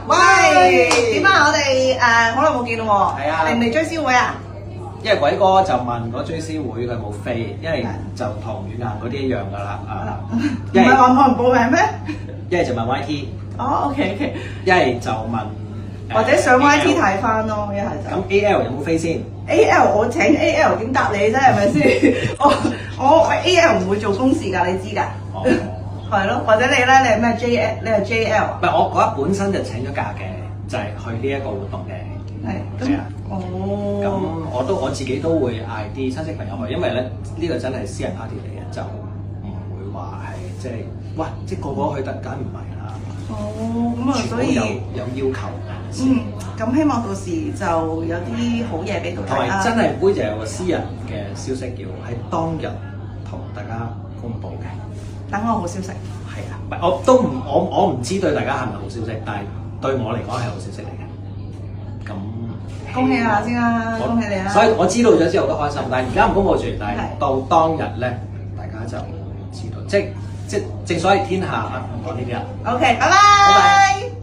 哥，喂，點啊？我哋好耐冇見咯喎，係啊嚟唔嚟追思會啊？因為鬼哥就問嗰追思會佢冇飛，因為就同遠行嗰啲一樣㗎啦，唔係話冇人報名咩？一係就問 YT，哦，OK，一係就問或者上 YT 睇翻咯，一係就。咁 AL 有冇飛先？ AL 我請 AL 點答你啫？係咪先？我 AL 唔會做公事㗎，你知㗎。哦，係咯，或者你咧，你係咩 JL？你係 JL 啊？唔係我嗰日本身就請咗假嘅，就係去呢一個活動嘅。係啊。咁哦。我自己都會嗌啲親戚朋友去，因為咧呢個真係私人 party 嚟嘅，就唔會話係即係哇，即係個個去得，梗唔係啦。哦，咁啊，所以有要求嘅。咁希望到時就有啲好嘢俾到大家。同埋真係妹就有個私人嘅消息要喺當日同大家公佈嘅。等我好消息。係啊，唔係我唔知對大家係咪好消息，但係對我嚟講係好消息嚟嘅。咁恭喜下先啦，恭喜你啦！所以我知道咗之後都開心，但係而家唔公佈住，但係到當日咧，大家就知道，即正所謂天下唔講呢啲啦。OK，拜拜。